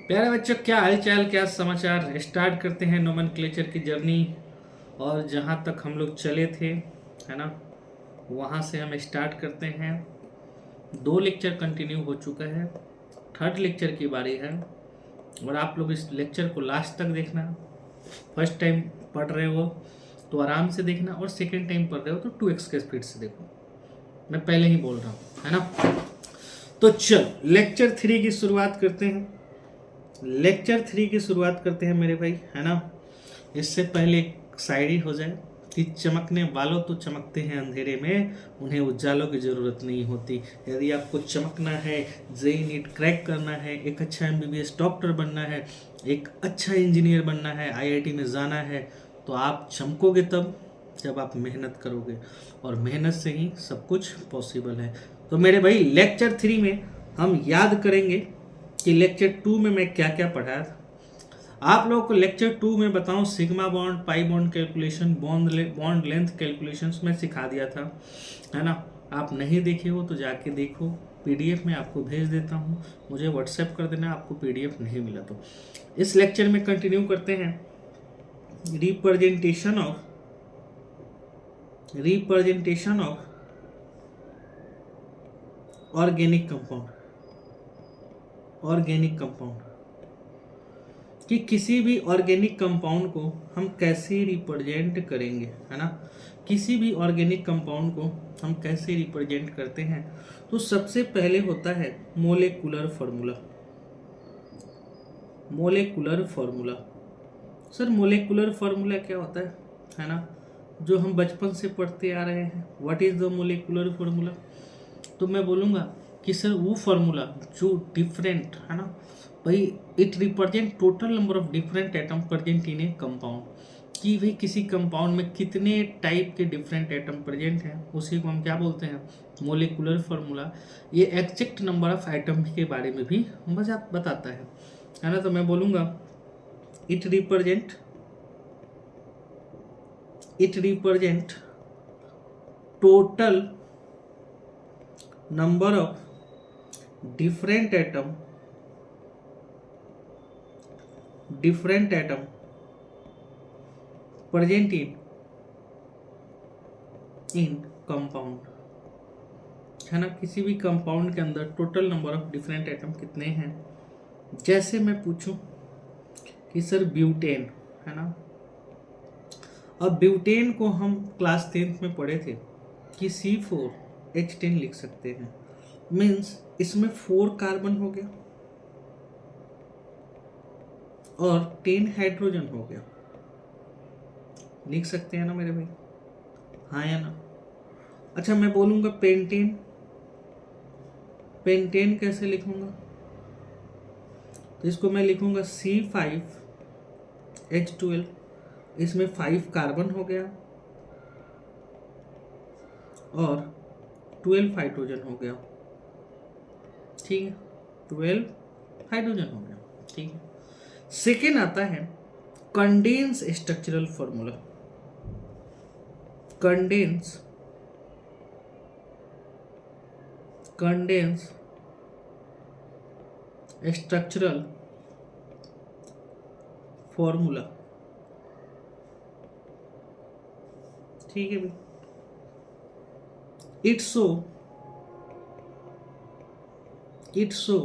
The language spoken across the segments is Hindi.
प्यारे बच्चों, क्या हालचाल, क्या समाचार। स्टार्ट करते हैं नोमेनक्लेचर की जर्नी। और जहाँ तक हम लोग चले थे, है ना, वहाँ से हम स्टार्ट करते हैं। 2 लेक्चर कंटिन्यू हो चुका है, थर्ड लेक्चर की बारी है। और आप लोग इस लेक्चर को लास्ट तक देखना। फर्स्ट टाइम पढ़ रहे हो तो आराम से देखना, और सेकेंड टाइम पढ़ रहे हो तो 2x के स्पीड से देखो। मैं पहले ही बोल रहा हूँ, है ना। तो चल लेक्चर 3 की शुरुआत करते हैं। लेक्चर 3 की शुरुआत करते हैं मेरे भाई, है ना। इससे पहले एक शायरी हो जाए कि चमकने वालों तो चमकते हैं अंधेरे में, उन्हें उजालों की ज़रूरत नहीं होती। यदि आपको चमकना है, जेई नीट क्रैक करना है, एक अच्छा एमबीबीएस डॉक्टर बनना है, एक अच्छा इंजीनियर बनना है, आईआईटी में जाना है, तो आप चमकोगे तब जब आप मेहनत करोगे, और मेहनत से ही सब कुछ पॉसिबल है। तो मेरे भाई लेक्चर 3 में हम याद करेंगे कि लेक्चर 2 में मैं क्या क्या पढ़ाया था। आप लोगों को लेक्चर 2 में बताऊं, sigma bond, pi bond calculation, bond length calculations में सिखा दिया था, है ना। आप नहीं देखे हो तो जाके देखो, पीडीएफ में आपको भेज देता हूँ, मुझे व्हाट्सएप कर देना आपको पीडीएफ नहीं मिला तो। इस लेक्चर में कंटिन्यू करते हैं रिप्रेजेंटेशन ऑफ ऑर्गेनिक कंपाउंड कि किसी भी ऑर्गेनिक कंपाउंड को हम कैसे रिप्रेजेंट करेंगे, है ना। किसी भी ऑर्गेनिक कंपाउंड को हम कैसे रिप्रेजेंट करते हैं, तो सबसे पहले होता है molecular formula. Sir molecular formula क्या होता है ना, जो हम बचपन से पढ़ते आ रहे हैं। What is the molecular formula? तो मैं बोलूँगा कि सर वो फार्मूला जो डिफरेंट, है ना भाई, it represent total number of different atom present in A compound, कि भाई किसी कंपाउंड में कितने टाइप के डिफरेंट एटम प्रेजेंट हैं, उसी को हम क्या बोलते हैं, मोलिकुलर फार्मूला। ये एग्जैक्ट नंबर ऑफ एटम के बारे में भी बताता है ना। तो मैं बोलूँगा it represent total number of different atom present in compound, है ना। किसी भी कंपाउंड के अंदर total number of different atom कितने हैं। जैसे मैं पूछूं कि सर ब्यूटेन, है ना, अब ब्यूटेन को हम क्लास 10th में पढ़े थे कि C4H10 लिख सकते हैं। मीन्स इसमें 4 कार्बन हो गया और 10 हाइड्रोजन हो गया। लिख सकते हैं ना मेरे भाई, हाँ या ना। अच्छा मैं बोलूँगा पेंटेन कैसे लिखूंगा, तो इसको मैं लिखूंगा C5H12। इसमें 5 कार्बन हो गया और 12 हाइड्रोजन हो गया, ठीक है, 12 हाइड्रोजन हो गया, ठीक है। सेकेंड आता है condense structural formula. Condense structural formula, ठीक है भाई। It's so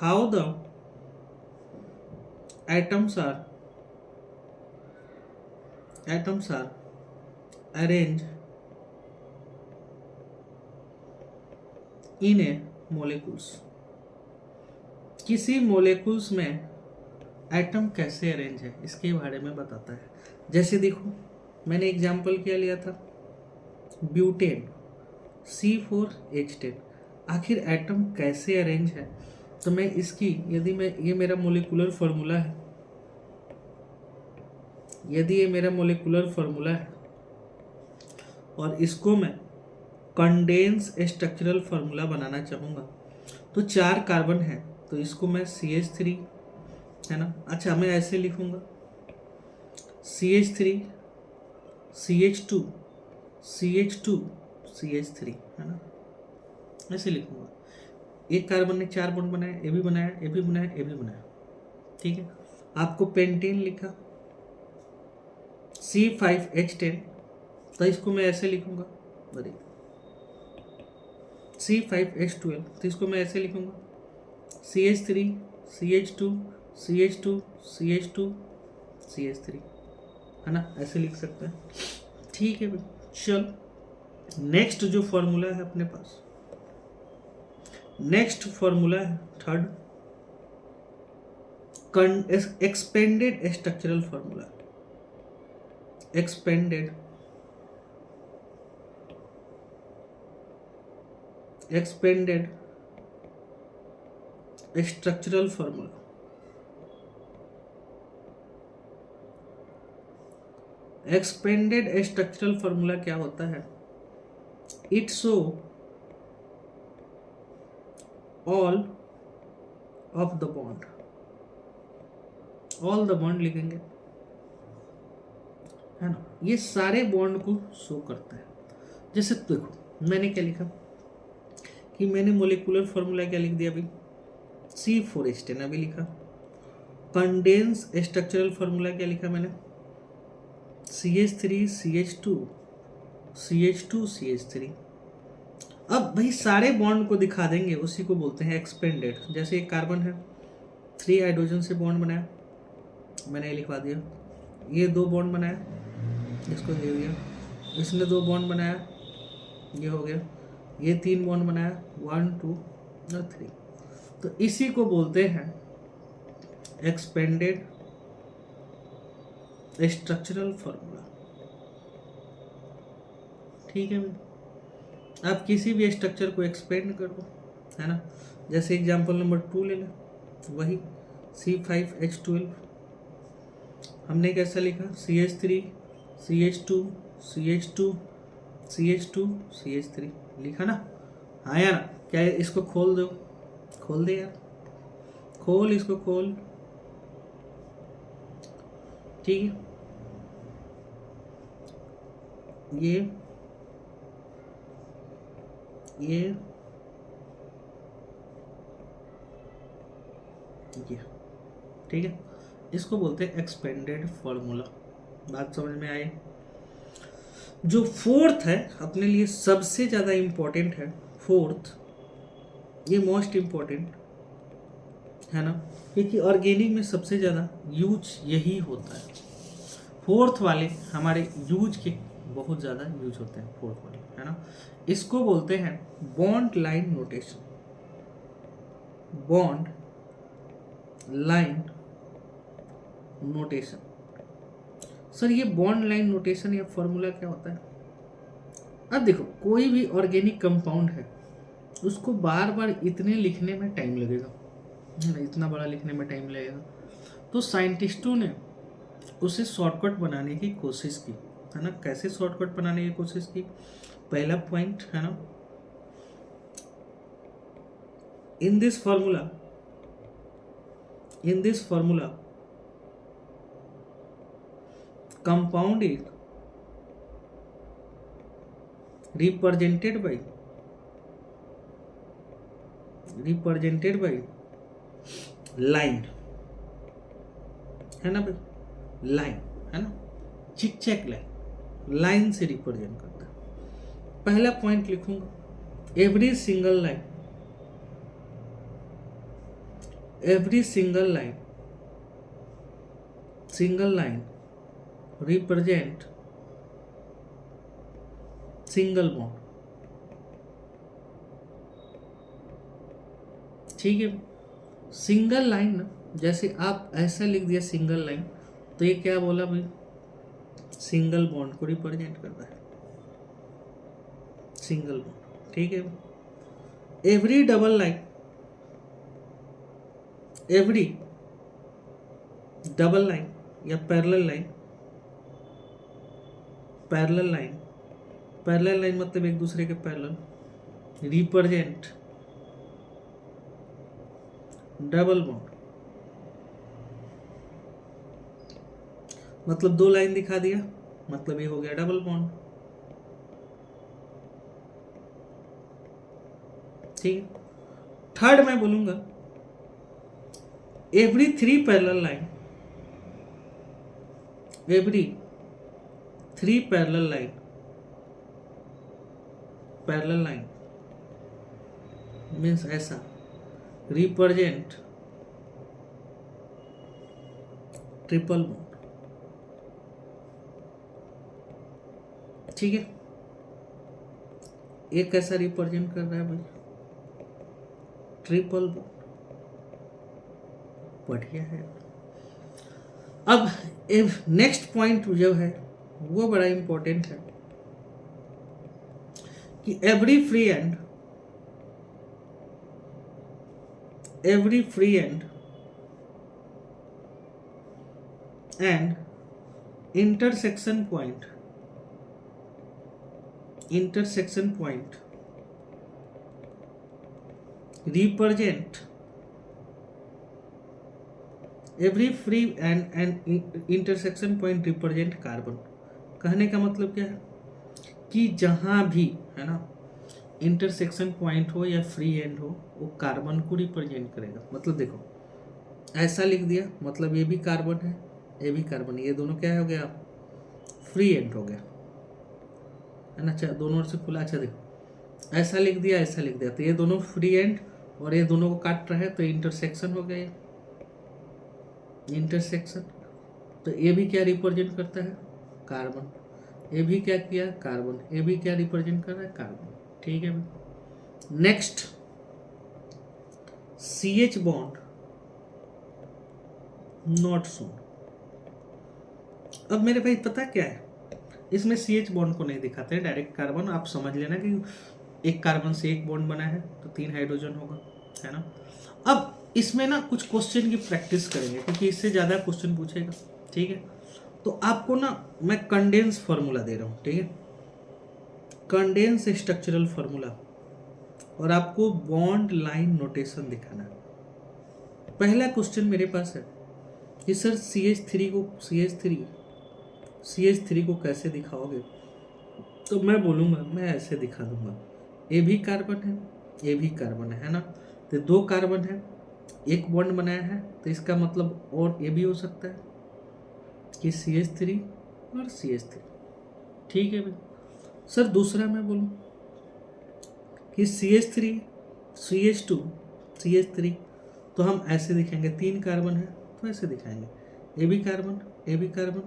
how the atoms are arranged in a molecules। किसी मोलेकुल्स में एटम कैसे अरेंज है इसके बारे में बताता है। जैसे देखो मैंने एग्जाम्पल क्या लिया था, ब्यूटेन C4H10, आखिर एटम कैसे अरेंज है। तो मैं इसकी, यदि मैं ये मेरा मोलिकुलर फार्मूला है, और इसको मैं कंडेंस स्ट्रक्चरल फार्मूला बनाना चाहूँगा, तो 4 कार्बन है, तो इसको मैं CH3, है ना। अच्छा मैं ऐसे लिखूँगा CH3 CH2 CH2 CH3, है ना, ऐसे लिखूँगा। एक कार्बन ने 4 बॉन्ड बनाया, ए भी बनाया, ए भी बनाया, ए भी बनाया, ठीक है। आपको पेंटेन लिखा C5H10, तो इसको मैं ऐसे लिखूंगा, अरे C5H12, तो इसको मैं ऐसे लिखूंगा CH3 CH2 CH2 CH2 CH3, है ना, ऐसे लिख सकते हैं, ठीक है भाई। चलो नेक्स्ट जो फॉर्मूला है अपने पास, नेक्स्ट फॉर्मूला है third, expanded structural formula, expanded structural formula. Expanded structural formula क्या होता है? It show all of the bond, all the bond लिखेंगे, है ना, ये सारे बॉन्ड को शो करता है। जैसे देखो मैंने क्या लिखा कि मैंने मोलिकुलर फॉर्मूला क्या लिख दिया भाई, C4H10 अभी लिखा। कंडेंस स्ट्रक्चरल फॉर्मूला क्या लिखा मैंने, CH3 CH2 CH2 CH3। अब भाई सारे बॉन्ड को दिखा देंगे, उसी को बोलते हैं एक्सपेंडेड। जैसे एक कार्बन है, 3 हाइड्रोजन से बॉन्ड बनाया, मैंने ये लिखवा दिया, ये 2 बॉन्ड बनाया, इसको दे दिया, इसने 2 बॉन्ड बनाया, ये हो गया, ये 3 बॉन्ड बनाया, 1 2 और 3, तो इसी को बोलते हैं एक्सपेंडेड स्ट्रक्चरल फॉर्मूला, ठीक है भाई। आप किसी भी स्ट्रक्चर को एक्सपेंड करो, है ना, जैसे एग्जांपल नंबर 2 ले लें, वही C5H12, हमने कैसा लिखा, CH3 CH2 CH2 CH2 CH3 लिखा ना, हाँ यार, क्या इसको खोल दो, खोल दे यार, खोल इसको, खोल, ठीक है। ये ठीक है, इसको बोलते हैं एक्सपेंडेड फॉर्मूला। बात समझ में आए? जो फोर्थ है अपने लिए सबसे ज्यादा इंपॉर्टेंट है, फोर्थ, ये मोस्ट इंपॉर्टेंट है ना, क्योंकि ऑर्गेनिक में सबसे ज्यादा यूज यही होता है। फोर्थ वाले हमारे यूज के बहुत ज्यादा यूज होते हैं, फोर्थ वाले, है ना। इसको बोलते हैं bond line notation, bond line notation. Sir ये बॉन्ड लाइन नोटेशन या फॉर्मूला क्या होता है? अब देखो कोई भी ऑर्गेनिक कंपाउंड है, उसको बार बार इतने लिखने में टाइम लगेगा, है ना, इतना बड़ा लिखने में टाइम लगेगा, तो साइंटिस्टों ने उसे शॉर्टकट बनाने की कोशिश की, है ना। कैसे शॉर्टकट बनाने की कोशिश की? पहला पॉइंट है ना, in this formula compound is represented by line, है ना भाई, लाइन, है ना, चिक चेक लाइन से रिप्रेजेंट करता है। पहला पॉइंट लिखूंगा, every single line represent single bond, ठीक है। सिंगल लाइन ना, जैसे आप ऐसा लिख दिया सिंगल लाइन, तो ये क्या बोला भाई, सिंगल बॉन्ड को रिप्रेजेंट करता है, सिंगल बॉन्ड, ठीक है। एवरी डबल लाइन या पैरेलल लाइन मतलब एक दूसरे के पैरेलल, रिप्रेजेंट डबल बॉन्ड, मतलब 2 लाइन दिखा दिया, मतलब ये हो गया डबल बॉन्ड, ठीक है। थर्ड मैं बोलूंगा every 3 parallel line, every 3 parallel line means ऐसा रिप्रेजेंट ट्रिपल बॉन्ड। ठीक है, एक कैसा रिप्रेजेंट कर रहा है भाई, ट्रिपल बॉन्ड। बढ़िया है। अब नेक्स्ट पॉइंट जो है वो बड़ा इंपॉर्टेंट है कि every free and and intersection point represent every free and intersection point represent carbon. कहने का मतलब क्या है कि जहां भी है ना इंटरसेक्शन पॉइंट हो या फ्री एंड हो वो कार्बन को रिप्रेजेंट करेगा। मतलब देखो ऐसा लिख दिया, मतलब ये भी कार्बन है, ये भी कार्बन, ये दोनों क्या हो गया, फ्री एंड हो गया है ना। अच्छा दोनों ओर से खुला। अच्छा देखो ऐसा लिख दिया, ऐसा लिख दिया, तो ये दोनों फ्री एंड और ये दोनों को काट रहा है तो इंटरसेक्शन हो गया, इंटरसेक्शन। तो ये भी क्या रिप्रेजेंट करता है, कार्बन। ये भी क्या किया, कार्बन। ये भी क्या रिप्रेजेंट कर रहा है, कार्बन। ठीक है। Next CH bond not shown. अब मेरे भाई पता क्या है, इसमें CH बॉन्ड को नहीं दिखाते हैं, डायरेक्ट कार्बन। आप समझ लेना कि एक कार्बन से एक बॉन्ड बना है तो 3 हाइड्रोजन होगा, है ना। अब इसमें ना कुछ क्वेश्चन की प्रैक्टिस करेंगे क्योंकि इससे ज़्यादा क्वेश्चन पूछेगा। ठीक है, तो आपको ना मैं कंडेंस फार्मूला दे रहा हूँ। ठीक है, कंडेंस स्ट्रक्चरल फार्मूला, और आपको बॉन्ड लाइन नोटेशन दिखाना है। पहला क्वेश्चन मेरे पास है कि सर CH3 को कैसे दिखाओगे, तो मैं बोलूँगा मैं ऐसे दिखा दूंगा, ये भी कार्बन है, ये भी कार्बन है ना। तो 2 कार्बन है, एक बॉन्ड बनाया है, तो इसका मतलब और ये भी हो सकता है कि CH3 और CH3। ठीक है भाई। सर दूसरा मैं बोलूँ कि CH3 CH2 CH3, तो हम ऐसे दिखाएंगे, 3 कार्बन है तो ऐसे दिखाएंगे, ये भी कार्बन, ये भी कार्बन,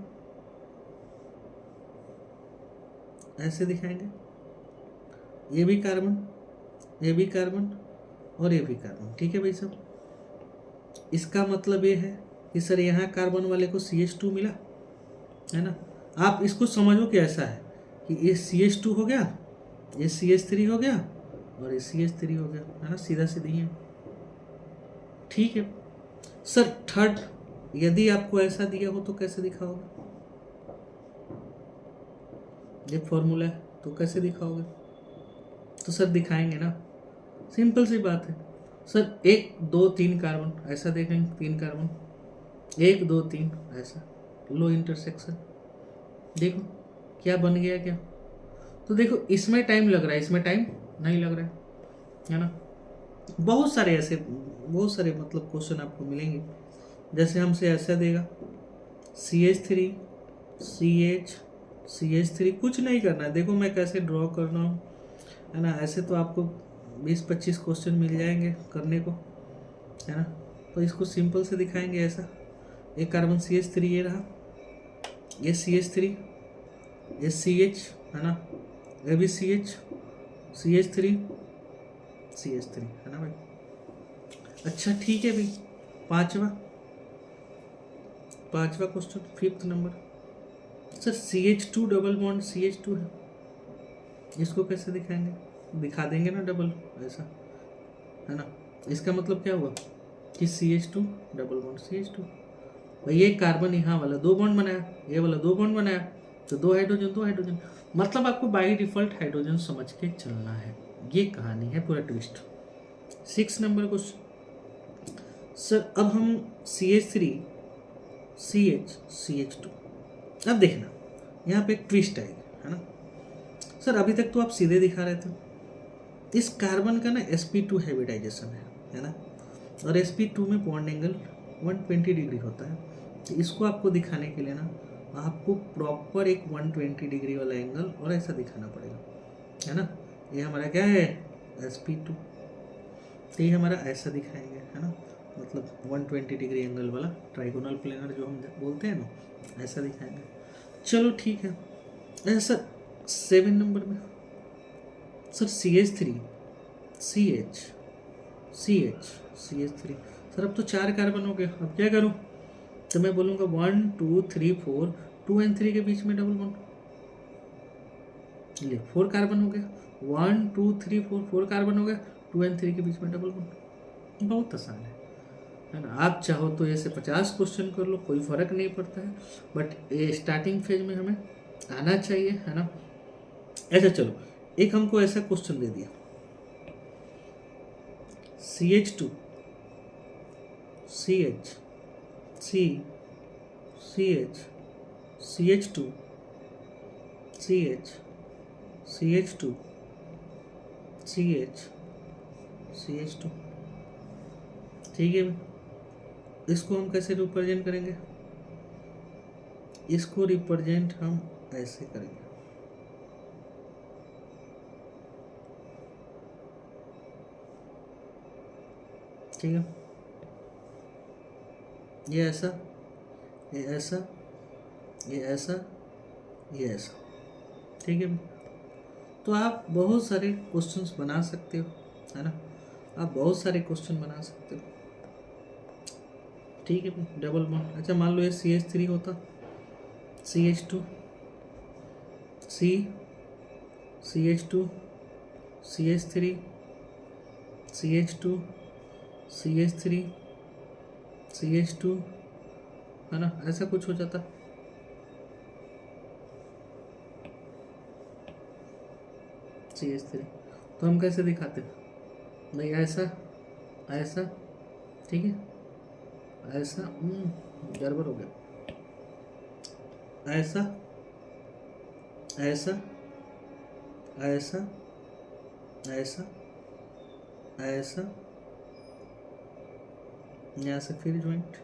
ऐसे दिखाएंगे, ये भी कार्बन, ये भी कार्बन और ये भी कार्बन। ठीक है भाई साहब, इसका मतलब ये है कि सर यहाँ कार्बन वाले को CH2 मिला, है ना। आप इसको समझो कि ऐसा है कि ये CH2 हो गया, ये CH3 हो गया और ये CH3 हो गया, है ना, सीधा सीधी है। ठीक है सर। थर्ड, यदि आपको ऐसा दिया हो तो कैसे दिखाओगे, ये फॉर्मूला है तो कैसे दिखाओगे, तो सर दिखाएंगे ना, सिंपल सी बात है सर। 1 2 3 कार्बन ऐसा देखेंगे, 3 कार्बन, 1 2 3 ऐसा, लो इंटरसेक्शन। देखो क्या बन गया क्या, तो देखो इसमें टाइम लग रहा है, इसमें टाइम नहीं लग रहा है ना। बहुत सारे ऐसे मतलब क्वेश्चन आपको मिलेंगे, जैसे हमसे ऐसा देगा CH3 CH3, कुछ नहीं करना है। देखो मैं कैसे ड्रॉ कर रहा हूँ, है ना। ऐसे तो आपको 20-25 क्वेश्चन मिल जाएंगे करने को, है ना। तो इसको सिंपल से दिखाएंगे ऐसा, एक कार्बन CH3 ये रहा, ये CH3, ये CH, है ना, ये भी CH3 है ना भाई। अच्छा ठीक है भाई। पांचवा question, 5th number, sir CH2 double bond CH2 है, इसको कैसे दिखाएंगे, दिखा देंगे ना डबल ऐसा, है ना। इसका मतलब क्या हुआ कि CH2 डबल बॉन्ड CH2। भाई ये कार्बन यहाँ वाला 2 बॉन्ड बनाया, ये वाला 2 बॉन्ड बनाया, तो 2 हाइड्रोजन, मतलब आपको बाई डिफॉल्ट हाइड्रोजन समझ के चलना है। ये कहानी है, पूरा ट्विस्ट। 6 नंबर क्वेश्चन, सर अब हम CH3 CH2, अब देखना यहाँ पे एक ट्विस्ट आएगी, है ना। सर अभी तक तो आप सीधे दिखा रहे थे, इस कार्बन का ना sp2 हाइब्रिडाइजेशन है, है ना। और sp2 में बॉन्ड एंगल 120 डिग्री होता है। तो इसको आपको दिखाने के लिए ना आपको प्रॉपर एक 120 डिग्री वाला एंगल और ऐसा दिखाना पड़ेगा, है ना। ये हमारा क्या है, sp2। तो ये हमारा ऐसा दिखाएंगे, है ना, मतलब 120 डिग्री एंगल वाला ट्राइगोनल प्लेनर जो हम बोलते हैं ना, ऐसा दिखाएंगे। चलो ठीक है। ऐसा 7 नंबर में sir CH3 CH CH CH3 sir अब तो 4 कार्बन हो गए, अब क्या करूं। तो मैं बोलूँगा 1 2 3 4, 2 और 3 के बीच में डबल बॉन्ड, ये 4 कार्बन हो गया। 1 2 3 4, 4 कार्बन हो गया, 2 और 3 के बीच में डबल बॉन्ड। बहुत आसान है ना। आप चाहो तो ऐसे 50 क्वेश्चन कर लो, कोई फर्क नहीं पड़ता है, बट ये स्टार्टिंग फेज में हमें आना चाहिए, है ना। ऐसा चलो, एक हमको ऐसा क्वेश्चन दे दिया, CH2 CH C CH CH2 CH CH2 CH CH2, ठीक है। इसको हम कैसे रिप्रेजेंट करेंगे, इसको रिप्रेजेंट हम ऐसे करेंगे, ठीक है। ये ऐसा, ये ऐसा, ये ऐसा, ये ऐसा, ठीक है। तो आप बहुत सारे क्वेश्चंस बना सकते हो, है ना, आप बहुत सारे क्वेश्चन बना सकते हो, ठीक है। डबल बॉन्ड, अच्छा मान लो ये CH3 होता, CH2 C CH2 CH3 CH2 CH3 CH2, है ना, ऐसा कुछ हो जाता। CH3 तो हम कैसे दिखाते भाई, ऐसा ऐसा, ठीक है, ऐसा गड़बड़ हो गया, ऐसा ऐसा ऐसा ऐसा ऐसा, यहाँ से फिर ज्वाइंट,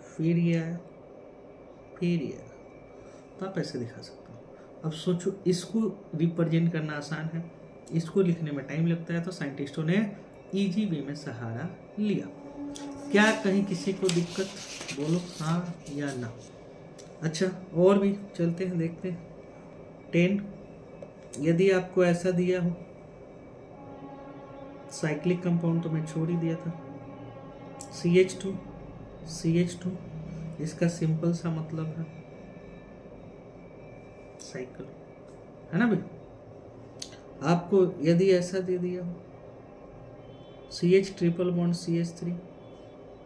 फिर ये आया, फिर ये आया। तो आप ऐसे दिखा सकते हो। अब सोचो, इसको रिप्रेजेंट करना आसान है, इसको लिखने में टाइम लगता है, तो साइंटिस्टों ने इजी वे में सहारा लिया। क्या कहीं किसी को दिक्कत, बोलो हाँ या ना। अच्छा और भी चलते हैं, देखते हैं। 10, यदि आपको ऐसा दिया हो साइक्लिक कंपाउंड, तो मैं छोड़ ही दिया था, CH2 CH2, इसका सिंपल सा मतलब है साइकिल, है ना भाई। आपको यदि ऐसा दे दिया हो CH triple bond CH3,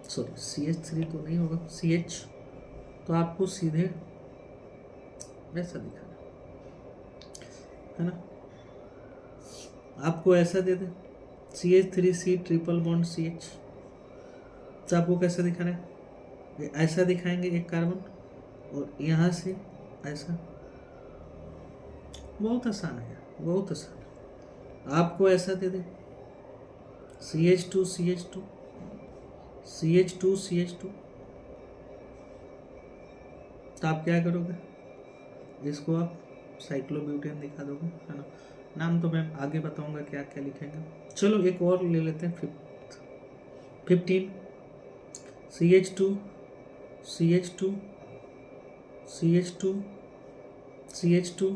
sorry CH3 तो नहीं होगा, CH, तो आपको सीधे ऐसा दिखाना, है ना। आपको ऐसा दे दे CH3C ट्रिपल बॉन्ड CH, तो आपको कैसा दिखाना है, ऐसा दिखाएंगे एक कार्बन, और यहाँ से ऐसा। बहुत आसान है, बहुत आसान। आपको ऐसा दे दे CH2 CH2 CH2 CH2, तो आप क्या करोगे, इसको आप साइक्लोब्यूटेन दिखा दोगे, है ना। नाम तो मैं आगे बताऊंगा क्या क्या लिखेंगे। चलो एक और ले लेते हैं, 15 CH2 CH2 CH2 CH2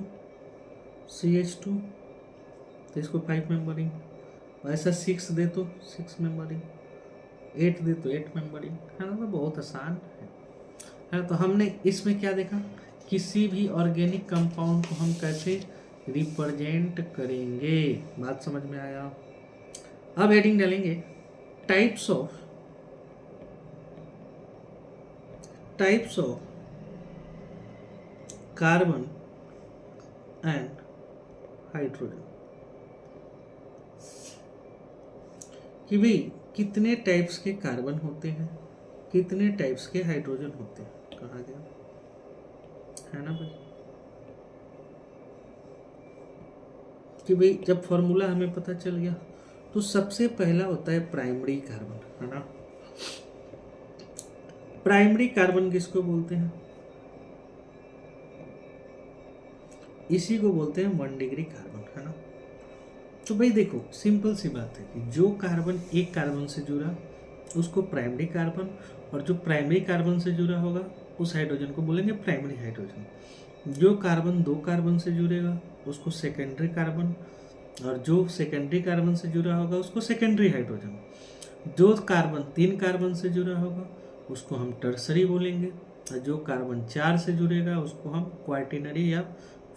CH2, तो इसको 5 मेंबरिंग, ऐसा 6 दे तो 6 मेंबरिंग, 8 दे तो 8 मेंबरिंग, है ना। तो बहुत आसान है। तो हमने इसमें क्या देखा, किसी भी ऑर्गेनिक कंपाउंड को हम कैसे रिप्रेजेंट करेंगे, बात समझ में आया। अब हेडिंग डालेंगे, types of carbon and hydrogen, कि भाई कितने टाइप्स के कार्बन होते हैं, कितने टाइप्स के हाइड्रोजन होते हैं, कहा गया, है ना भाई। कि भाई जब फॉर्मूला हमें पता चल गया, तो सबसे पहला होता है प्राइमरी कार्बन, है ना। प्राइमरी कार्बन किसको बोलते हैं? इसी को बोलते हैं 1 डिग्री कार्बन, है ना। तो भाई देखो सिंपल सी बात है कि जो कार्बन एक कार्बन से जुड़ा उसको प्राइमरी कार्बन, और जो प्राइमरी कार्बन से जुड़ा होगा उस हाइड्रोजन को बोलेंगे प्राइमरी हाइड्रोजन। जो कार्बन दो कार्बन से जुड़ेगा उसको सेकेंडरी कार्बन, और जो सेकेंडरी कार्बन से जुड़ा होगा उसको सेकेंडरी हाइड्रोजन। जो कार्बन तीन कार्बन से जुड़ा होगा उसको हम टर्सरी बोलेंगे, और जो कार्बन चार से जुड़ेगा उसको हम क्वार्टिनरी या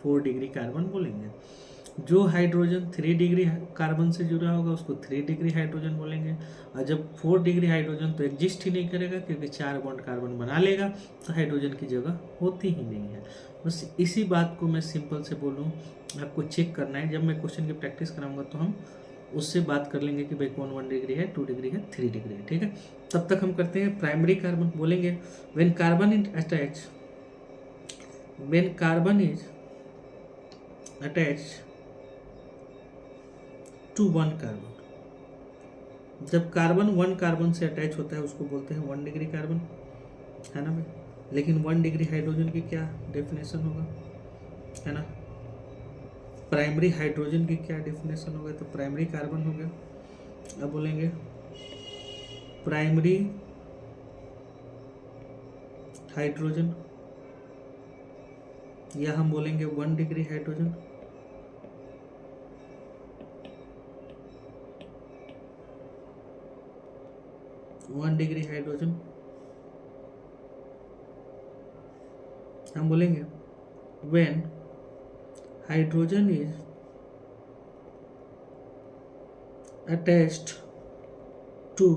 4 डिग्री कार्बन बोलेंगे। जो हाइड्रोजन 3 डिग्री कार्बन से जुड़ा होगा उसको 3 डिग्री हाइड्रोजन बोलेंगे, और जब 4 डिग्री हाइड्रोजन तो एग्जिस्ट ही नहीं करेगा क्योंकि 4 बॉन्ड कार्बन बना लेगा तो हाइड्रोजन की जगह होती ही नहीं है। बस इसी बात को मैं सिंपल से बोलूँ, आपको चेक करना है। जब मैं क्वेश्चन की प्रैक्टिस कराऊंगा तो हम उससे बात कर लेंगे कि भाई कौन 1 डिग्री है, 2 डिग्री है, 3 डिग्री है, ठीक है। तब तक हम करते हैं प्राइमरी कार्बन। बोलेंगे when carbon is attach, when carbon is attach to 1 carbon. जब कार्बन 1 कार्बन से अटैच होता है उसको बोलते हैं 1 डिग्री कार्बन, है ना भाई। लेकिन 1 डिग्री हाइड्रोजन की क्या डेफिनेशन होगा, है ना। प्राइमरी हाइड्रोजन की क्या डेफिनेशन होगा, तो प्राइमरी कार्बन हो गया। अब बोलेंगे प्राइमरी हाइड्रोजन, या हम बोलेंगे 1 degree hydrogen. One degree hydrogen हम बोलेंगे when hydrogen is attached to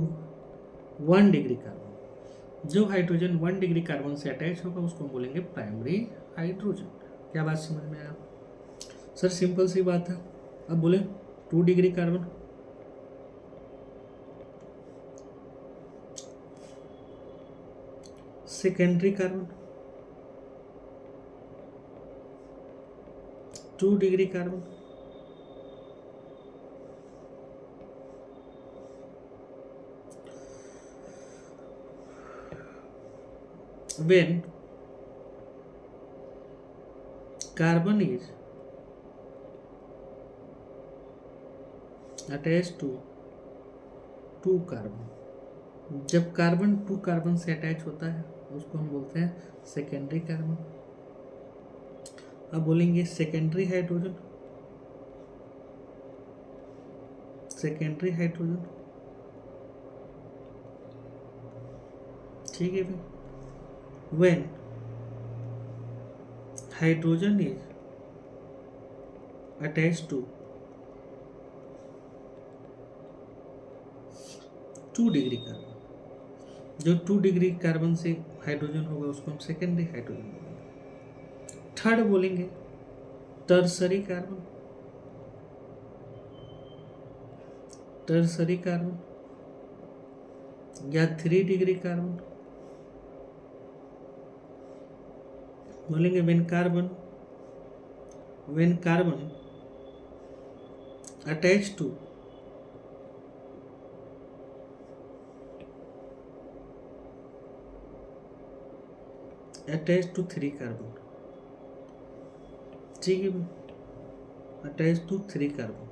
1 degree carbon. जो हाइड्रोजन 1 डिग्री कार्बन से अटैच होगा उसको हम बोलेंगे प्राइमरी हाइड्रोजन। क्या बात समझ में आया? सर सिंपल सी बात है। अब बोले 2 degree carbon, secondary carbon, 2 degree carbon, when carbon is attached to 2 carbon. जब कार्बन 2 कार्बन से अटैच होता है उसको हम बोलते हैं सेकेंडरी कार्बन। अब बोलेंगे सेकेंडरी हाइड्रोजन, सेकेंडरी हाइड्रोजन, ठीक है भाई। when hydrogen is attached to 2 degree carbon, जो 2 डिग्री कार्बन से हाइड्रोजन होगा उसको हम सेकेंडरी हाइड्रोजन बोलेंगे। थर्ड बोलेंगे टर्सरी कार्बन, टर्सरी कार्बन या 3 डिग्री कार्बन। बोलेंगे when carbon attached to 3 carbon, ठीक है भाई, अटैच टू 3 कार्बन,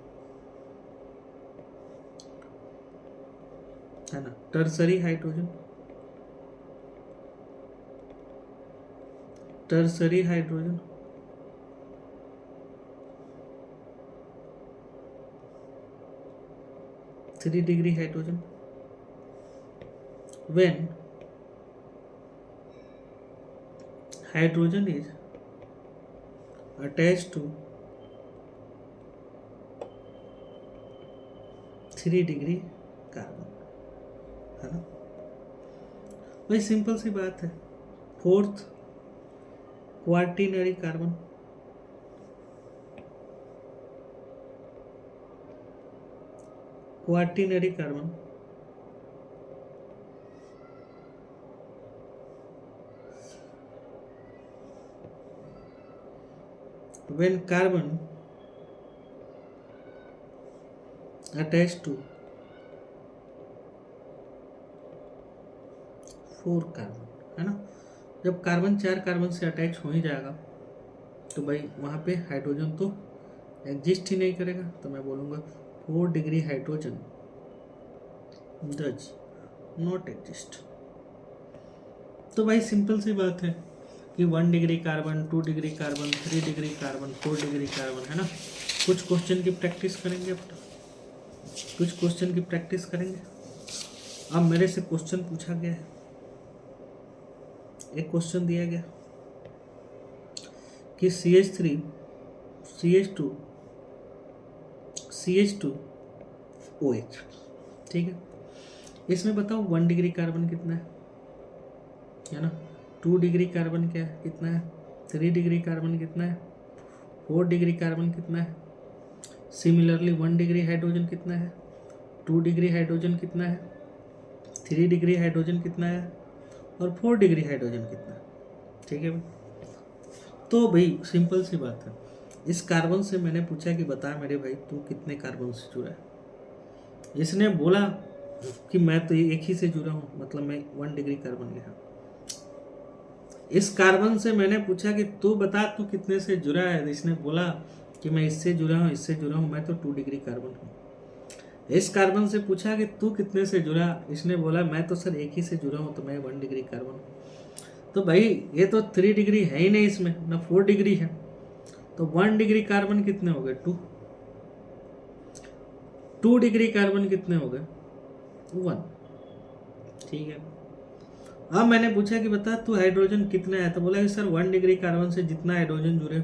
है ना। Tertiary hydrogen, tertiary hydrogen, three degree hydrogen. when hydrogen is attached to 3 degree carbon, है ना। वही सिंपल सी बात है। Fourth quaternary carbon, quaternary carbon when carbon attach to 4 carbon, है ना। जब कार्बन 4 कार्बन से अटैच हो ही जाएगा तो भाई वहाँ पे हाइड्रोजन तो एग्जिस्ट ही नहीं करेगा, तो मैं बोलूँगा 4 degree hydrogen does not exist. तो भाई सिंपल सी बात है कि 1 degree carbon, 2 degree carbon, 3 degree carbon, 4 degree carbon, है ना। कुछ क्वेश्चन की प्रैक्टिस करेंगे अपना, कुछ क्वेश्चन की प्रैक्टिस करेंगे। अब मेरे से क्वेश्चन पूछा गया है, एक क्वेश्चन दिया गया कि CH3 CH2 CH2 OH, ठीक है। इसमें बताओ 1 डिग्री कार्बन कितना है ना। 2 डिग्री कार्बन क्या है, कितना है। 3 डिग्री कार्बन कितना है। 4 डिग्री कार्बन कितना है। सिमिलरली 1 डिग्री हाइड्रोजन कितना है। 2 डिग्री हाइड्रोजन कितना है। 3 डिग्री हाइड्रोजन कितना है और 4 डिग्री हाइड्रोजन कितना है, ठीक है भाई। तो भाई सिंपल सी बात है, इस कार्बन से मैंने पूछा कि बता मेरे भाई तू कितने कार्बन से जुड़ा है। इसने बोला कि मैं तो एक ही से जुड़ा हूँ, मतलब मैं 1 डिग्री कार्बन गया। इस कार्बन से मैंने पूछा कि तू बता तू कितने से जुड़ा है, इसने बोला कि मैं इससे जुड़ा हूँ, इससे जुड़ा हूँ, मैं तो 2 डिग्री कार्बन हूँ। इस कार्बन से पूछा कि तू कितने से जुड़ा, इसने बोला मैं तो सर एक ही से जुड़ा हूँ, तो मैं 1 डिग्री कार्बन हूँ। तो भाई ये तो 3 डिग्री है ही नहीं इसमें, ना 4 डिग्री है, तो 1 डिग्री कार्बन कितने हो गए 2। 2 डिग्री कार्बन कितने हो गए 1, ठीक है। अब मैंने पूछा कि बता तू हाइड्रोजन कितना है, तो बोला कि सर 1 डिग्री कार्बन से जितना हाइड्रोजन जुड़े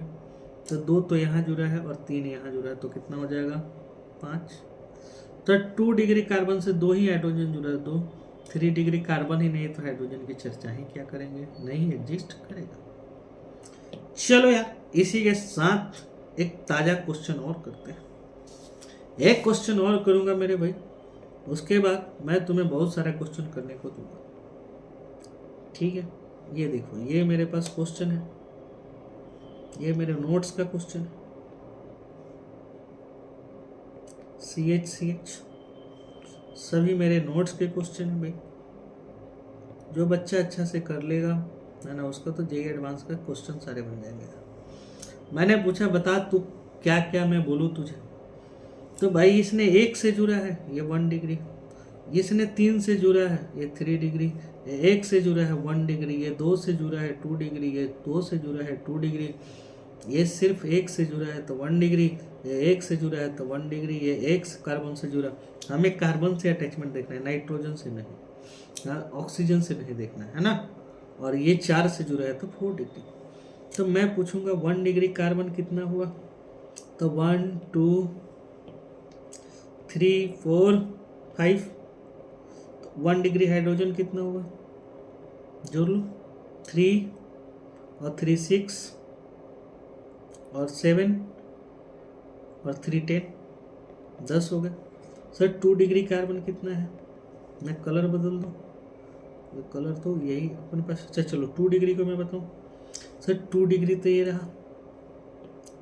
तो 2 तो यहाँ जुड़ा है और 3 यहाँ जुड़ा है, तो कितना हो जाएगा 5। तो 2 डिग्री कार्बन से 2 ही हाइड्रोजन जुड़ा है, 2। 3 डिग्री कार्बन ही नहीं तो हाइड्रोजन की चर्चा ही क्या करेंगे, नहीं एग्जिस्ट करेगा। चलो यार, इसी के साथ एक ताजा क्वेश्चन और करते हैं। एक क्वेश्चन और करूंगा मेरे भाई, उसके बाद मैं तुम्हें बहुत सारा क्वेश्चन करने को दूंगा, ठीक है। ये देखो, ये मेरे पास क्वेश्चन है, ये मेरे नोट्स का क्वेश्चन है। CH सभी मेरे नोट्स के क्वेश्चन है भाई। जो बच्चा अच्छा से कर लेगा है ना, उसका तो JEE एडवांस का क्वेश्चन सारे बन जाएंगे। मैंने पूछा बता तू क्या क्या मैं बोलूँ तुझे, तो भाई इसने 1 से जुड़ा है, ये 1 डिग्री। इसने 3 से जुड़ा है, ये 3 डिग्री। 1 से जुड़ा है 1 डिग्री। ये 2 से जुड़ा है 2 डिग्री। ये 2 से जुड़ा है 2 डिग्री। ये सिर्फ 1 से जुड़ा है तो 1 डिग्री। ये 1 से जुड़ा है तो 1 डिग्री। ये 1 कार्बन से जुड़ा, हमें कार्बन से अटैचमेंट देखना है, नाइट्रोजन से नहीं, ऑक्सीजन से नहीं देखना है ना। और ये 4 से जुड़ा है तो 4 डिग्री। तो मैं पूछूंगा 1 डिग्री कार्बन कितना हुआ, तो 1 2 3 4 5। 1 डिग्री हाइड्रोजन कितना होगा, जोड़ लो, 3 और 3 6 और 7 और 3 10, 10 हो गए। सर 2 डिग्री कार्बन कितना है, मैं कलर बदल दूँ, ये कलर तो यही अपने पास। अच्छा चलो 2 डिग्री को मैं बताऊँ। सर 2 डिग्री तो ये रहा,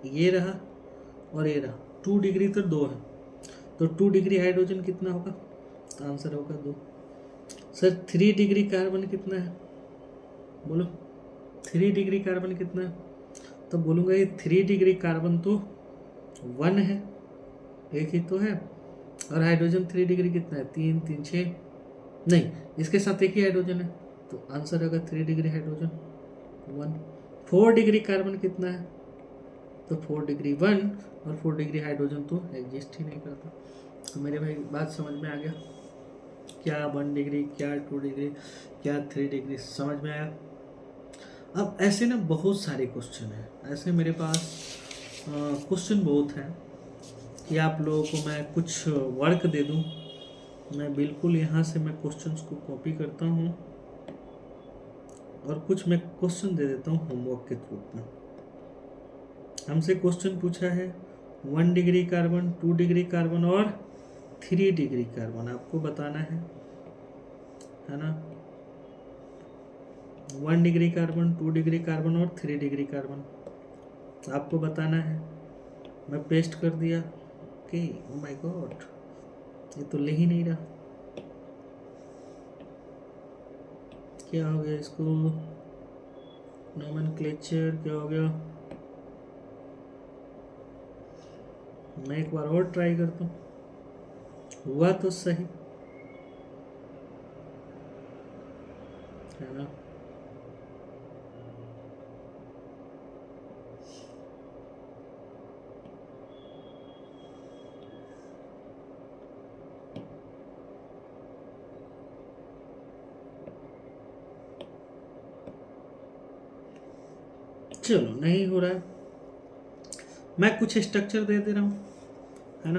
ये रहा और ये रहा। 2 डिग्री तो 2 है, तो 2 डिग्री हाइड्रोजन कितना होगा, आंसर होगा 2। सर 3 डिग्री कार्बन कितना है, बोलो 3 डिग्री कार्बन कितना है, तो बोलूँगा ये 3 डिग्री कार्बन तो 1 है, एक ही तो है। और हाइड्रोजन 3 डिग्री कितना है, 3 3 6, नहीं इसके साथ एक ही हाइड्रोजन है, तो आंसर होगा 3 डिग्री हाइड्रोजन 1। 4 डिग्री कार्बन कितना है, तो 4 डिग्री 1, और 4 डिग्री हाइड्रोजन तो एग्जिस्ट ही नहीं करता। तो मेरे भाई बात समझ में आ गया, क्या 1 डिग्री, क्या 2 डिग्री, क्या 3 डिग्री, समझ में आया। अब ऐसे ना बहुत सारे क्वेश्चन हैं, ऐसे मेरे पास क्वेश्चन बहुत हैं कि आप लोगों को मैं कुछ वर्क दे दूं, मैं बिल्कुल यहाँ से मैं क्वेश्चंस को कॉपी करता हूँ और कुछ मैं क्वेश्चन दे देता हूँ होमवर्क के रूप में। हमसे क्वेश्चन पूछा है 1 डिग्री कार्बन, 2 डिग्री कार्बन और 3 डिग्री कार्बन, आपको बताना है ना। 1 डिग्री कार्बन, 2 डिग्री कार्बन और 3 डिग्री कार्बन आपको बताना है। मैं पेस्ट कर दिया, ओके, ओ माय गॉड, ये तो ले ही नहीं रहा, क्या हो गया इसको, नोमेनक्लेचर क्या हो गया। मैं एक बार और ट्राई करता हूँ, हुआ तो सही है ना। चलो नहीं हो रहा है, मैं कुछ स्ट्रक्चर दे दे रहा हूँ, है ना।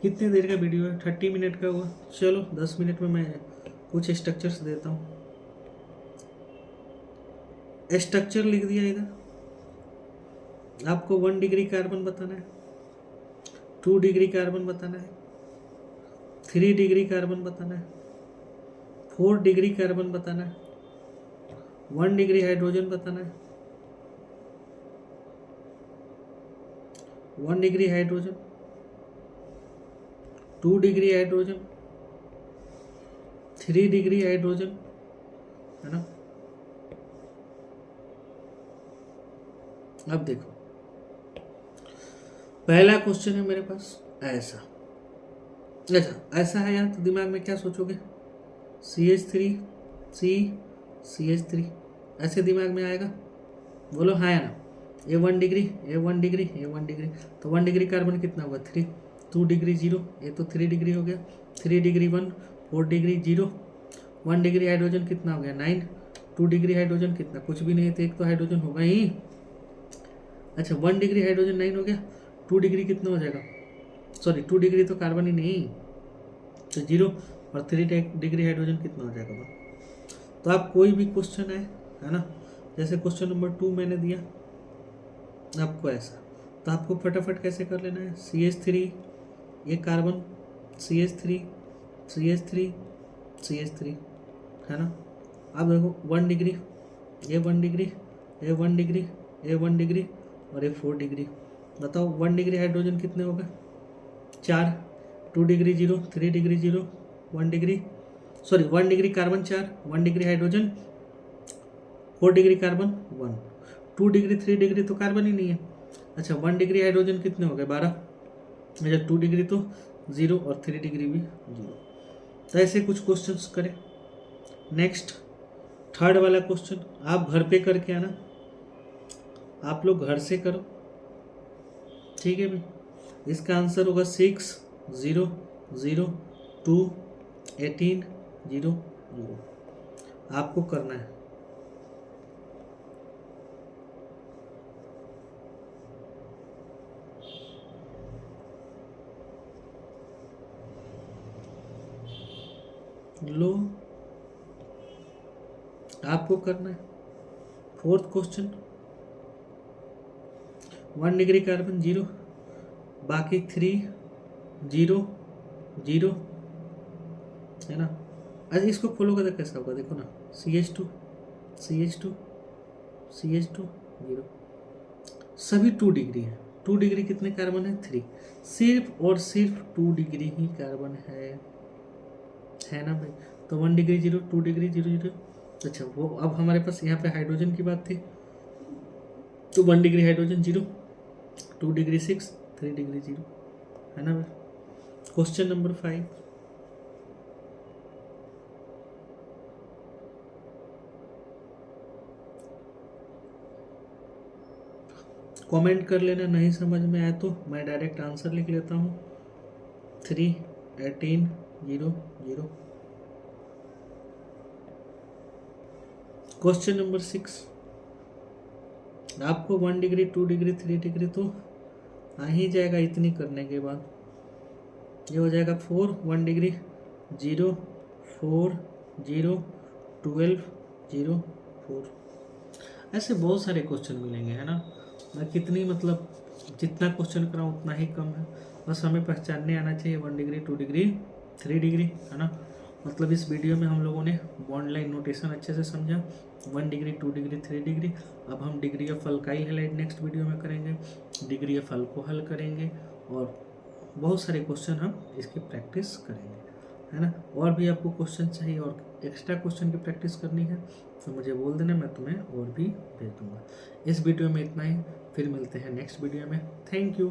कितनी देर का वीडियो है, 30 मिनट का हुआ। चलो 10 मिनट में मैं कुछ स्ट्रक्चर्स देता हूँ। स्ट्रक्चर लिख दिया इधर, आपको 1 डिग्री कार्बन बताना है, 2 डिग्री कार्बन बताना है, 3 डिग्री कार्बन बताना है, 4 डिग्री कार्बन बताना है, 1 डिग्री हाइड्रोजन बताना है, 1 degree hydrogen, 2 degree hydrogen, 3 degree hydrogen, है ना। अब देखो पहला क्वेश्चन है मेरे पास ऐसा, अच्छा ऐसा है यार, तो दिमाग में क्या सोचोगे, CH3 CH3 ऐसे दिमाग में आएगा, बोलो हाँ या ना। ये 1 डिग्री, ये 1 डिग्री, ये 1 डिग्री, तो 1 डिग्री कार्बन कितना हुआ 3, 2 डिग्री 0, ये तो 3 डिग्री हो गया, 3 डिग्री 1, 4 डिग्री 0, 1 डिग्री हाइड्रोजन कितना हो गया 9, 2 डिग्री हाइड्रोजन कितना, कुछ भी नहीं है, तो एक तो हाइड्रोजन होगा ही। अच्छा 1 डिग्री हाइड्रोजन 9 हो गया, 2 डिग्री कितना हो जाएगा, सॉरी 2 डिग्री तो कार्बन ही नहीं, तो 0, और 3 डिग्री हाइड्रोजन कितना हो जाएगा। तो आप कोई भी क्वेश्चन है ना, जैसे क्वेश्चन नंबर 2 मैंने दिया आपको ऐसा, तो आपको फटाफट कैसे कर लेना है, CH3 ये कार्बन, CH3 CH3 CH3, है ना। अब देखो 1 डिग्री, ये 1 डिग्री, ये 1 डिग्री, ये 1 डिग्री, और ये 4 डिग्री, बताओ 1 डिग्री हाइड्रोजन कितने हो गए 4, 2 degree 0, 3 degree 0, 1 degree, sorry 1 degree carbon 4, 1 degree hydrogen, 4 degree carbon 1, 2 degree 3 degree तो कार्बन ही नहीं है। अच्छा 1 डिग्री हाइड्रोजन कितने हो गए 12, अच्छा 2 डिग्री तो 0, और 3 डिग्री भी 0। तो ऐसे कुछ क्वेश्चंस करें। नेक्स्ट थर्ड वाला क्वेश्चन आप घर पे करके आना, आप लोग घर से करो, ठीक है भाई। इसका आंसर होगा 6 0 0 2 18 0 0, आपको करना है। लो आपको करना है। फोर्थ क्वेश्चन 1 डिग्री कार्बन 0, बाकी 3 0 0, है ना। अच्छा इसको खोलोगे तो कैसा होगा, देखो ना CH2 CH2 CH2 0, सभी 2 डिग्री है। 2 डिग्री कितने कार्बन है 3, सिर्फ और सिर्फ 2 डिग्री ही कार्बन है ना भाई। तो 1 डिग्री 0, 2 डिग्री 0 0। अच्छा वो अब हमारे पास यहाँ पे हाइड्रोजन की बात थी, तो 1 डिग्री हाइड्रोजन 0, 2 डिग्री 6, 3 डिग्री 0, है ना भाई। क्वेश्चन नंबर 5, कमेंट कर लेना, नहीं समझ में आया तो मैं डायरेक्ट आंसर लिख लेता हूँ 3 18 0 0। क्वेश्चन नंबर 6, आपको 1 डिग्री 2 डिग्री 3 डिग्री तो आ ही जाएगा, इतनी करने के बाद ये हो जाएगा 4, 1 डिग्री 0 4 0 12 0 4। ऐसे बहुत सारे क्वेश्चन मिलेंगे, है ना। मैं कितनी मतलब जितना क्वेश्चन कराऊँ उतना ही कम है, बस हमें पहचानने आना चाहिए 1 डिग्री 2 डिग्री 3 डिग्री, है ना। मतलब इस वीडियो में हम लोगों ने बॉन्ड लाइन नोटेशन अच्छे से समझा, 1 डिग्री 2 डिग्री 3 डिग्री। अब हम degree of alkyl halide next video में करेंगे, डिग्री ऑफ अल्कोहल करेंगे, और बहुत सारे क्वेश्चन हम इसकी प्रैक्टिस करेंगे, है ना। और भी आपको क्वेश्चन चाहिए और एक्स्ट्रा क्वेश्चन की प्रैक्टिस करनी है तो मुझे बोल देना, मैं तुम्हें और भी भेज दूँगा। इस वीडियो में इतना ही, फिर मिलते हैं नेक्स्ट वीडियो में। Thank you.